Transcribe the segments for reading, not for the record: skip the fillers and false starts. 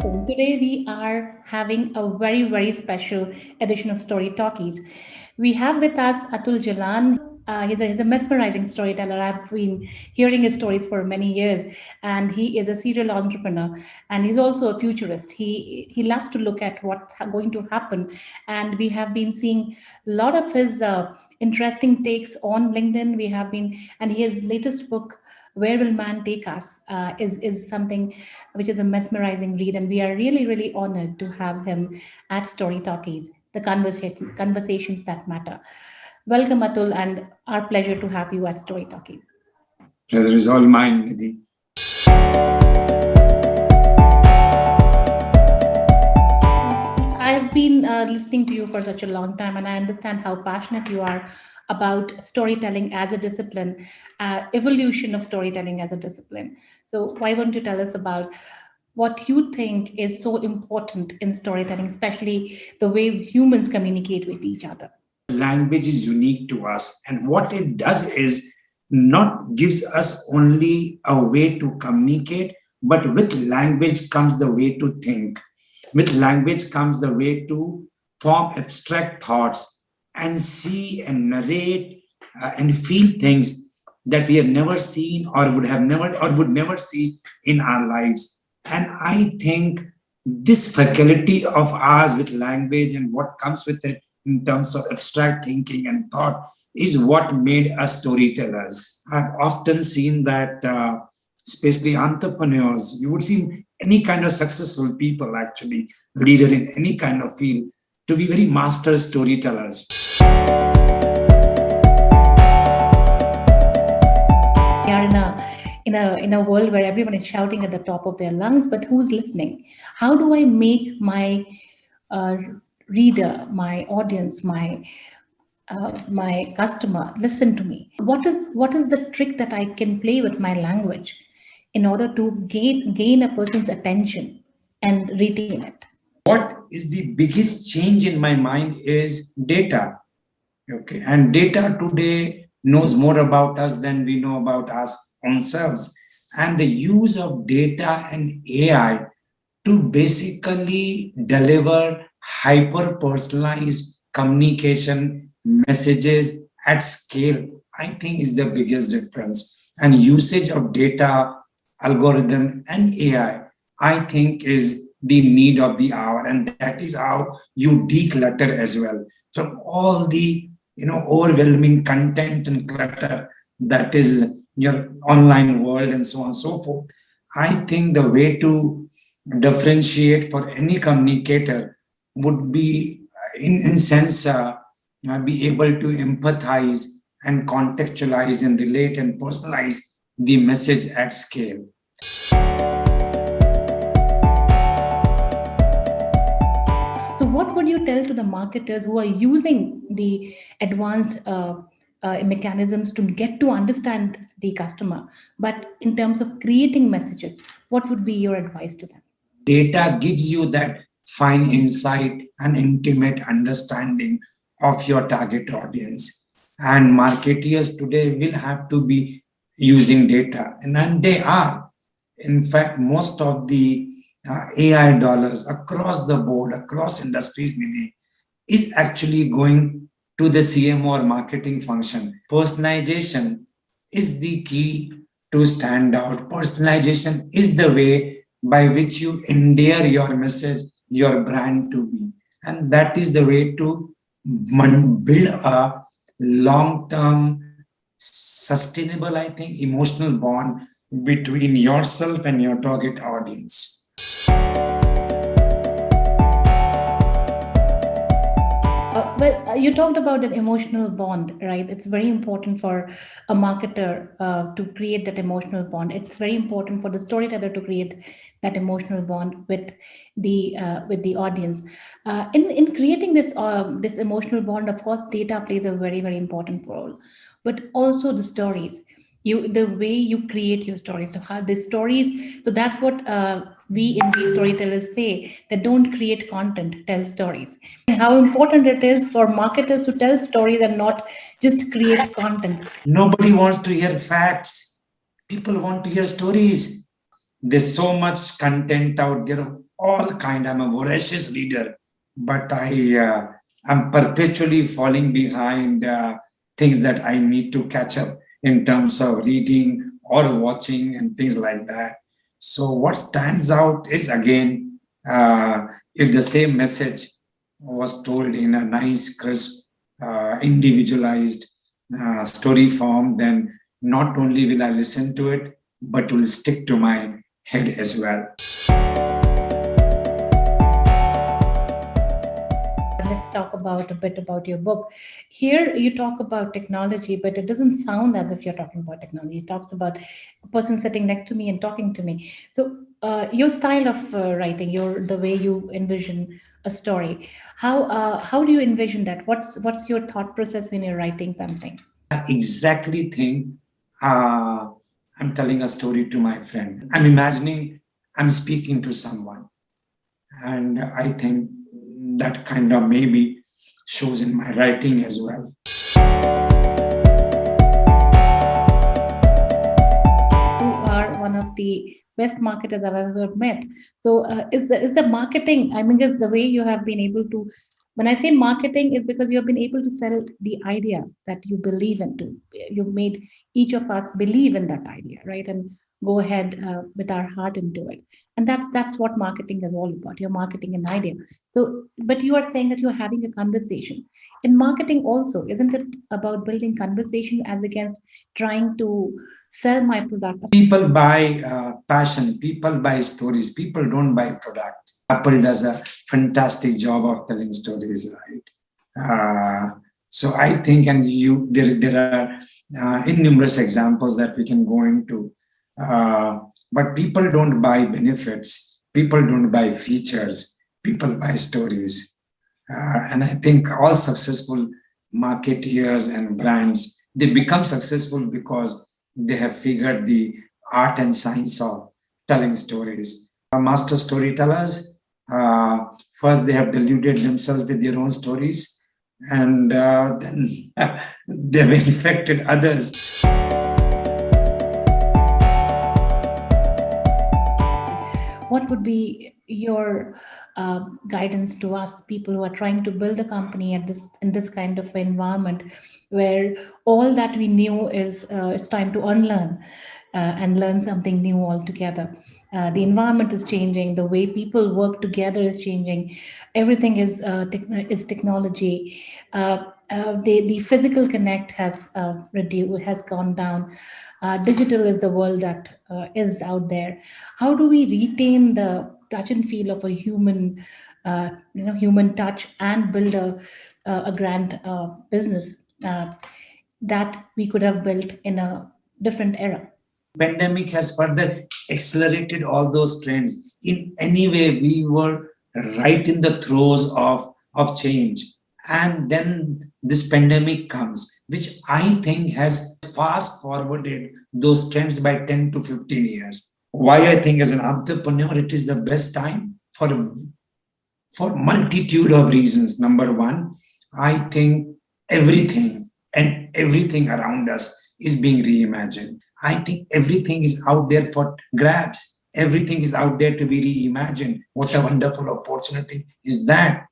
welcome. Today we are having a very special edition of Story Talkies. We have with us Atul Jalan. He's a mesmerizing storyteller. I've been hearing his stories for many years, and he is a serial entrepreneur, and he's also a futurist. He loves to look at what's going to happen, and we have been seeing a lot of his interesting takes on LinkedIn. We have been, and his latest book, Where Will Man Take Us, is something which is a mesmerizing read, and we are really honored to have him at Story Talkies, the conversations that matter. Welcome, Atul, and our pleasure to have you at Story Talkies. Pleasure is all mine, Nidhi. I've been listening to you for such a long time, and I understand how passionate you are about storytelling as a discipline, evolution of storytelling as a discipline. So, why won't you tell us about what you think is so important in storytelling, especially the way humans communicate with each other? Language is unique to us, and what it does is not gives us only a way to communicate, but with language comes the way to think. With language comes the way to form abstract thoughts and see and narrate and feel things that we have never seen or would never see in our lives. And I think this faculty of ours with language and what comes with it in terms of abstract thinking and thought is what made us storytellers. I've often seen that, especially entrepreneurs, you would see any kind of successful people, actually, leader in any kind of field, to be very master storytellers. We are in a world where everyone is shouting at the top of their lungs, but who's listening? How do I make my uh, reader, my audience, my customer listen to me? What is the trick that I can play with my language in order to gain a person's attention and retain it? What is the biggest change in my mind is data. Okay, and data today knows more about us than we know about us ourselves. And the use of data and AI to basically deliver hyper personalized communication messages at scale, I think is the biggest difference. And usage of data, algorithm, and I think is the need of the hour. And that is how you declutter as well. So all the overwhelming content and clutter that is your online world and so on and so forth. I think the way to differentiate for any communicator would be in sense be able to empathize and contextualize and relate and personalize the message at scale. So, what would you tell to the marketers who are using the advanced mechanisms to get to understand the customer, but in terms of creating messages, what would be your advice to them? Data gives you that fine insight and intimate understanding of your target audience. And marketeers today will have to be using data, and they are. In fact, most of the AI dollars across the board, across industries, Nidhi, is actually going to the CMO or marketing function. Personalization is the key to stand out. Personalization is the way by which you endear your message, your brand to me. And that is the way to build a long term, sustainable, I think, emotional bond between yourself and your target audience. You talked about an emotional bond, right? It's very important for a marketer to create that emotional bond. It's very important for the storyteller to create that emotional bond with the audience. In creating this emotional bond, of course, data plays a very important role, but also the stories. The way you create your stories, so how the stories. So that's what we storytellers say, that don't create content, tell stories. How important it is for marketers to tell stories and not just create content. Nobody wants to hear facts. People want to hear stories. There's so much content out there, all kind. I'm a voracious reader, but I'm perpetually falling behind things that I need to catch up in terms of reading or watching and things like that. So what stands out is again, if the same message was told in a nice, crisp, individualized story form, then not only will I listen to it, but will stick to my head as well. Let's talk about a bit about your book. Here you talk about technology, but it doesn't sound as if you're talking about technology. It talks about a person sitting next to me and talking to me. So your style of writing, your the way you envision a story, how do you envision that? What's your thought process when you're writing something? Exactly think uh, I'm telling a story to my friend. I'm imagining I'm speaking to someone. And I think that kind of maybe shows in my writing as well. You are one of the best marketers I've ever met. So, is the marketing? I mean, just the way you have been able to. When I say marketing, is because you have been able to sell the idea that you believe into. You've made each of us believe in that idea, right? And go ahead with our heart into it. And that's what marketing is all about. You're marketing an idea. So, but you are saying that you're having a conversation. In marketing, also, isn't it about building conversation as against trying to sell my product? People buy passion, people buy stories, people don't buy product. Apple does a fantastic job of telling stories, right? So I think, and there are innumerous examples that we can go into. But people don't buy benefits, people don't buy features, people buy stories. And I think all successful marketeers and brands, they become successful because they have figured the art and science of telling stories. Master storytellers, first they have deluded themselves with their own stories, and then they've infected others. What would be your guidance to us people who are trying to build a company at this in this kind of environment where all that we knew is it's time to unlearn and learn something new altogether. The environment is changing, the way people work together is changing, everything is technology. The physical connect has reduced, has gone down. Digital is the world that is out there. How do we retain the touch and feel of a human, human touch, and build a grand business that we could have built in a different era? Pandemic has further accelerated all those trends. In any way, we were right in the throes of change. And then this pandemic comes, which I think has fast forwarded those trends by 10 to 15 years. Why I think as an entrepreneur, it is the best time for multitude of reasons. Number one, I think everything and everything around us is being reimagined. I think everything is out there for grabs. Everything is out there to be reimagined. What a wonderful opportunity is that.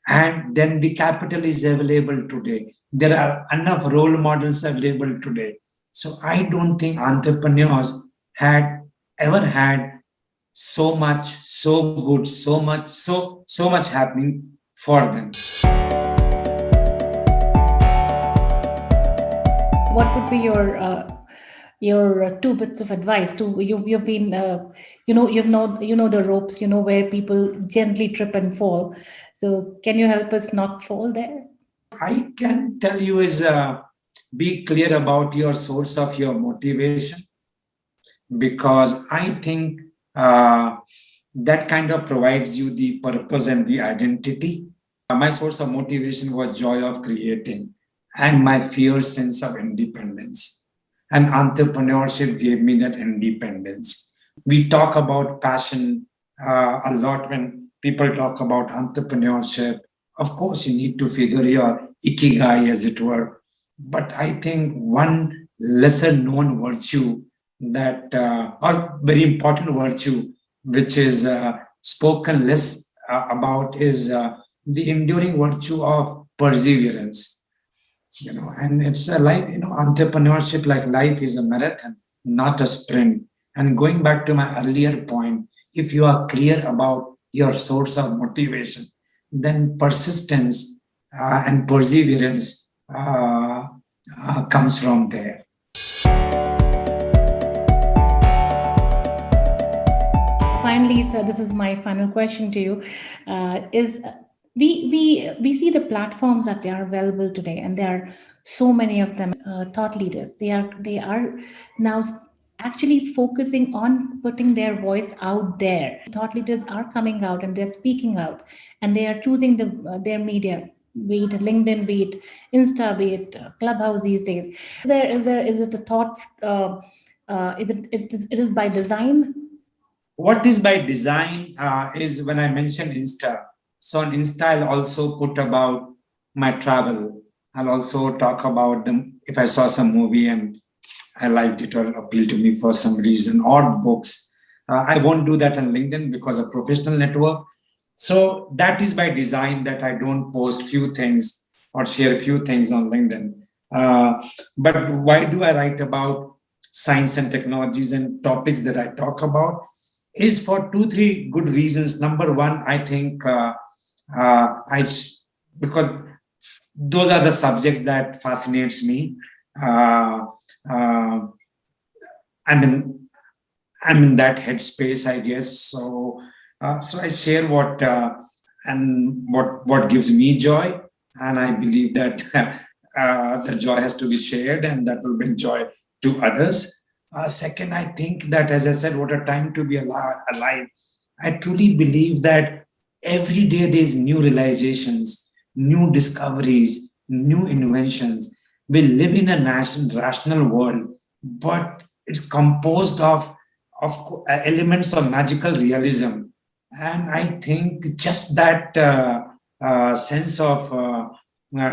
And then the capital is available today. There are enough role models available today. So I don't think entrepreneurs had ever had so much, so good, so much happening for them. What would be your two bits of advice? To you've been you know the ropes, you know where people gently trip and fall. So can you help us not fall there? I can tell you is be clear about your source of your motivation, because I think that kind of provides you the purpose and the identity. My source of motivation was joy of creating and my fierce sense of independence. And entrepreneurship gave me that independence. We talk about passion a lot when people talk about entrepreneurship. Of course, you need to figure your ikigai, as it were. But I think one lesser known virtue that, or very important virtue, which is spoken less about is the enduring virtue of perseverance. And it's a life, entrepreneurship like life is a marathon, not a sprint. And going back to my earlier point, if you are clear about your source of motivation, then persistence and perseverance comes from there. Finally, sir, this is my final question to you. Is we see the platforms that they are available today, and there are so many of them. Thought leaders. They are now actually focusing on putting their voice out there. Thought leaders are coming out and they're speaking out, and they are choosing their media, be it LinkedIn, be it Insta, be it Clubhouse these days. Is it a thought? It is by design? What is by design is when I mentioned Insta. So on Insta, I'll also put about my travel. I'll also talk about them if I saw some movie and I liked it or appealed to me for some reason, or books. I won't do that on LinkedIn because of professional network. So that is by design that I don't post few things or share few things on LinkedIn. But why do I write about science and technologies and topics that I talk about? Is for two, three good reasons. Number one, I think because those are the subjects that fascinates me. Uh, uh, I'm in I'm in that headspace, I guess. So I share what gives me joy, and I believe that the joy has to be shared, and that will bring joy to others. Second, I think that, as I said, what a time to be alive. I truly believe that every day there's new realizations, new discoveries, new inventions. We live in a rational world, but it's composed of elements of magical realism. And I think just that sense of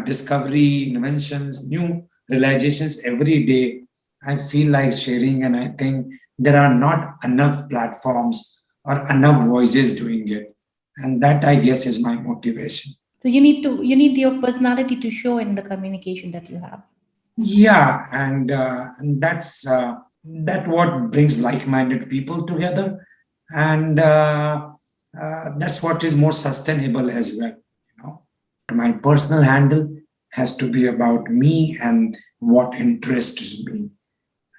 discovery, inventions, new realizations every day, I feel like sharing. And I think there are not enough platforms or enough voices doing it. And that, I guess, is my motivation. So you need your personality to show in the communication that you have. Yeah, and that what brings like-minded people together, and that's what is more sustainable as well. My personal handle has to be about me and what interests me,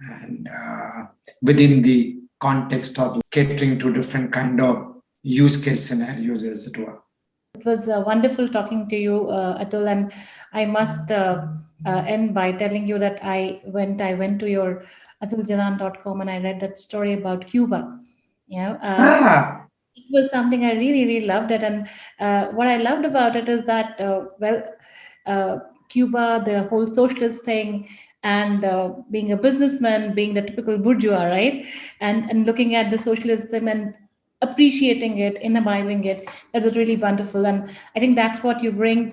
and within the context of catering to different kind of use case scenarios, as it were. It was wonderful talking to you, Atul, and I must end by telling you that I went to your atuljalan.com and I read that story about Cuba. You know, Ah, it was something I really, really loved it. And what I loved about it is that, uh, Cuba, the whole socialist thing, and being a businessman, being the typical bourgeois, right? And looking at the socialism and appreciating it, imbibing it, that was really wonderful. And I think that's what you bring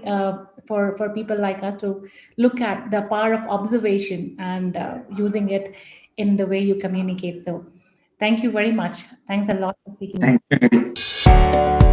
for people like us to look at the power of observation and using it in the way you communicate. So thank you very much. Thanks a lot for speaking with thank me. you.